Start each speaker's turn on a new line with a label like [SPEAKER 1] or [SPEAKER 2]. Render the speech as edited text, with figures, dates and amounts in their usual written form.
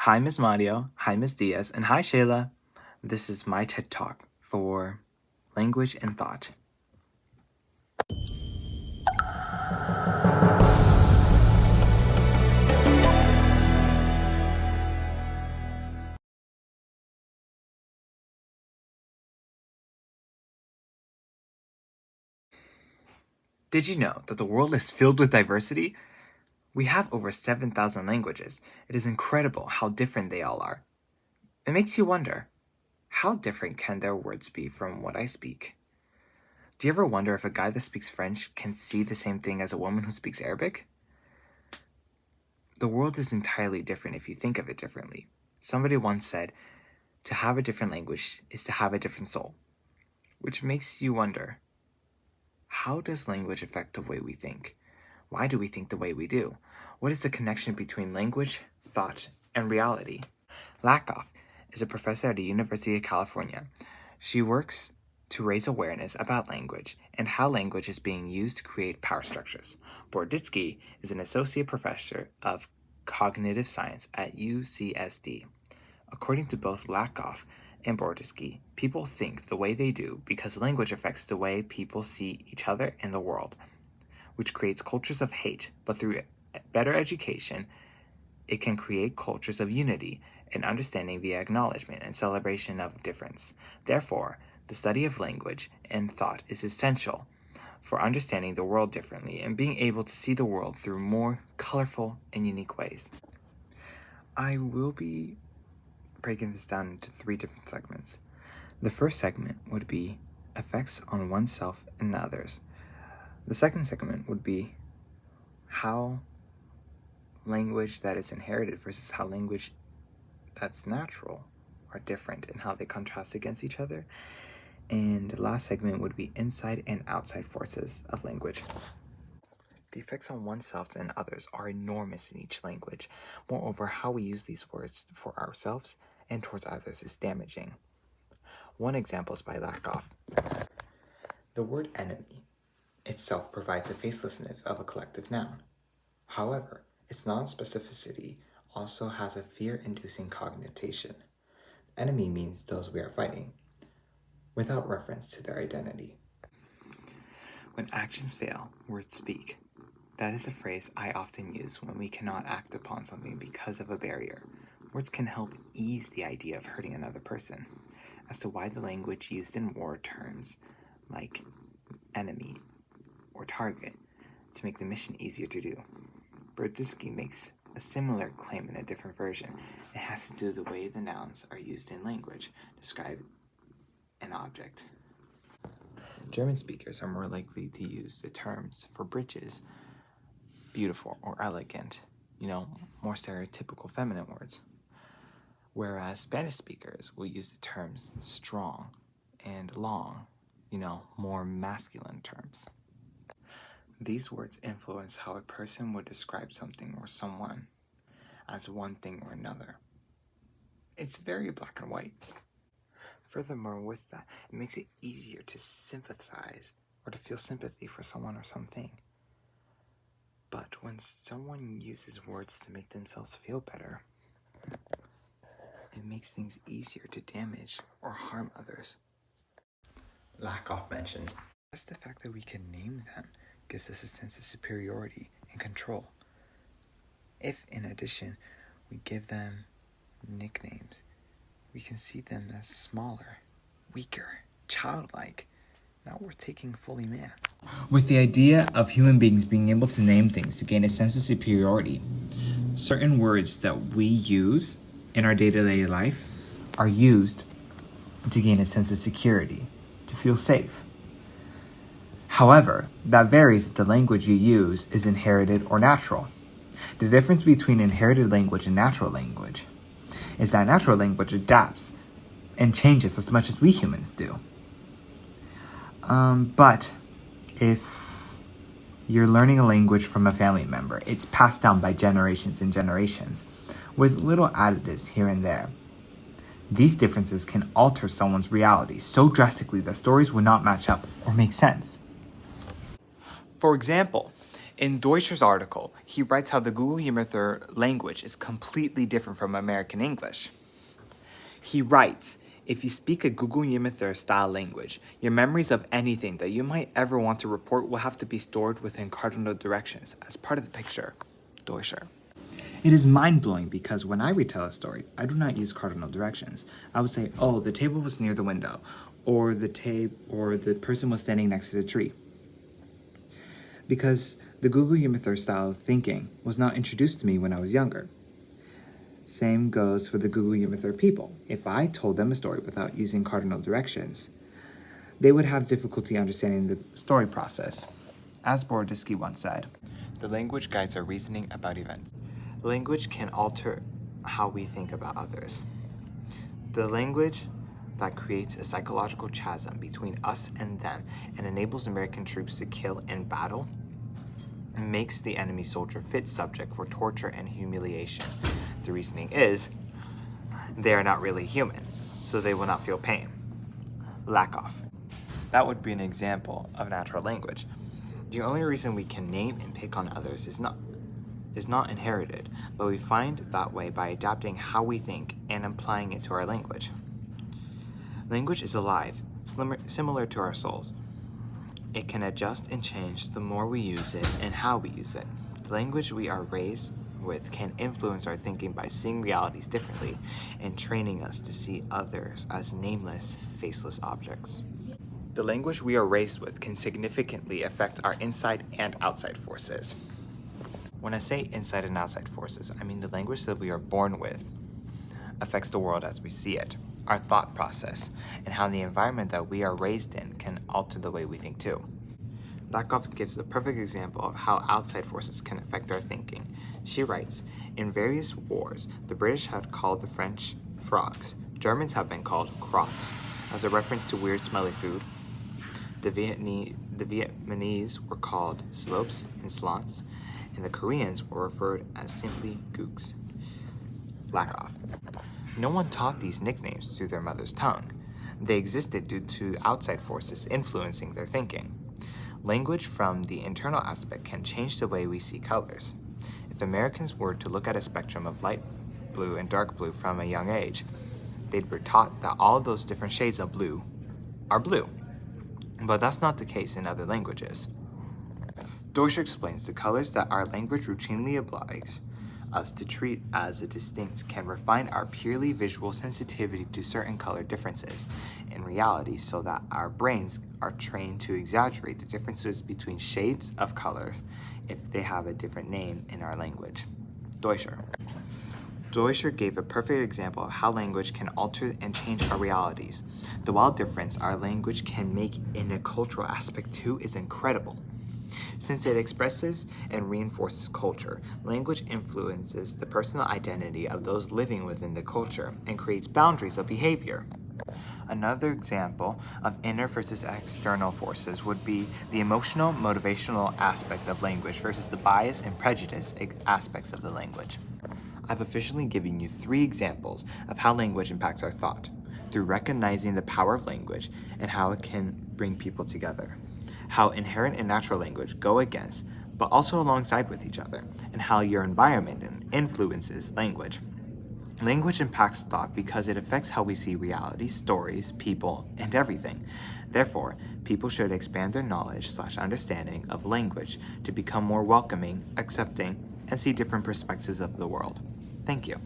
[SPEAKER 1] Hi, Ms. Mario. Hi, Ms. Diaz. And hi, Shayla. This is my TED Talk for language and thought. Did you know that the world is filled with diversity? We have over 7,000 languages. It is incredible how different they all are. It makes you wonder, how different can their words be from what I speak? Do you ever wonder if a guy that speaks French can see the same thing as a woman who speaks Arabic? The world is entirely different if you think of it differently. Somebody once said, to have a different language is to have a different soul, which makes you wonder, how does language affect the way we think? Why do we think the way we do? What is the connection between language, thought, and reality? Lakoff is a professor at the University of California. She works to raise awareness about language and how language is being used to create power structures. Borditsky is an associate professor of cognitive science at UCSD. According to both Lakoff and Borditsky, people think the way they do because language affects the way people see each other and the world, which creates cultures of hate, but through better education, it can create cultures of unity and understanding via acknowledgement and celebration of difference. Therefore, the study of language and thought is essential for understanding the world differently and being able to see the world through more colorful and unique ways. I will be breaking this down into 3 different segments. The first segment would be effects on oneself and others. The second segment would be how language that is inherited versus how language that's natural are different and how they contrast against each other. And the last segment would be inside and outside forces of language. The effects on oneself and others are enormous in each language. Moreover, how we use these words for ourselves and towards others is damaging. One example is by Lakoff. The word enemy itself provides a facelessness of a collective noun. However, its non-specificity also has a fear-inducing connotation. Enemy means those we are fighting, without reference to their identity. When actions fail, words speak. That is a phrase I often use when we cannot act upon something because of a barrier. Words can help ease the idea of hurting another person. As to why the language used in war terms like enemy or target to make the mission easier to do. Broditsky makes a similar claim in a different version. It has to do with the way the nouns are used in language to describe an object. German speakers are more likely to use the terms for bridges, beautiful or elegant, more stereotypical feminine words. Whereas Spanish speakers will use the terms strong and long, more masculine terms. These words influence how a person would describe something or someone as one thing or another. It's very black and white. Furthermore, with that, it makes it easier to sympathize or to feel sympathy for someone or something. But when someone uses words to make themselves feel better, it makes things easier to damage or harm others. Lakoff mentions, just the fact that we can name them gives us a sense of superiority and control. If, in addition, we give them nicknames, we can see them as smaller, weaker, childlike, not worth taking fully man. With the idea of human beings being able to name things to gain a sense of superiority, certain words that we use in our day-to-day life are used to gain a sense of security, to feel safe. However, that varies if the language you use is inherited or natural. The difference between inherited language and natural language is that natural language adapts and changes as much as we humans do. But if you're learning a language from a family member, it's passed down by generations and generations, with little additives here and there. These differences can alter someone's reality so drastically that stories would not match up or make sense. For example, In Deutscher's article, he writes how the Google Yammer language is completely different from American English. He writes, if you speak a Google Yammer style language, your memories of anything that you might ever want to report will have to be stored within cardinal directions as part of the picture. Deutscher. It is mind-blowing because when I retell a story, I do not use cardinal directions. I would say, oh, the table was near the window, or the person was standing next to the tree. Because the Google Yammer style of thinking was not introduced to me when I was younger. Same goes for the Google Yammer people. If I told them a story without using cardinal directions, they would have difficulty understanding the story process. As Boroditsky once said, the language guides our reasoning about events. Language can alter how we think about others. The language that creates a psychological chasm between us and them and enables American troops to kill in battle makes the enemy soldier fit subject for torture and humiliation. The reasoning is, they are not really human, so they will not feel pain. Lakoff. That would be an example of natural language. The only reason we can name and pick on others is not inherited, but we find that way by adapting how we think and applying it to our language. Language is alive, similar to our souls. It can adjust and change the more we use it and how we use it. The language we are raised with can influence our thinking by seeing realities differently and training us to see others as nameless, faceless objects. The language we are raised with can significantly affect our inside and outside forces. When I say inside and outside forces, I mean the language that we are born with affects the world as we see it, our thought process, and how the environment that we are raised in can alter the way we think too. Lakoff gives the perfect example of how outside forces can affect our thinking. She writes, in various wars, the British had called the French frogs. Germans have been called crottes, as a reference to weird smelly food. The Vietnamese were called slopes and slots, and the Koreans were referred as simply gooks. Lakoff. No one taught these nicknames through their mother's tongue. They existed due to outside forces influencing their thinking. Language from the internal aspect can change the way we see colors. If Americans were to look at a spectrum of light blue and dark blue from a young age, they'd be taught that all of those different shades of blue are blue. But that's not the case in other languages. Deutscher explains the colors that our language routinely obliges us to treat as a distinct can refine our purely visual sensitivity to certain color differences in reality so that our brains are trained to exaggerate the differences between shades of color if they have a different name in our language. Deutscher. Deutscher gave a perfect example of how language can alter and change our realities. The wild difference our language can make in a cultural aspect too is incredible. Since it expresses and reinforces culture, language influences the personal identity of those living within the culture and creates boundaries of behavior. Another example of inner versus external forces would be the emotional, motivational aspect of language versus the bias and prejudice aspects of the language. I've officially given you 3 examples of how language impacts our thought, through recognizing the power of language and how it can bring people together, how inherent and natural language go against, but also alongside with each other, and how your environment influences language. Language impacts thought because it affects how we see reality, stories, people, and everything. Therefore, people should expand their knowledge/understanding of language to become more welcoming, accepting, and see different perspectives of the world. Thank you.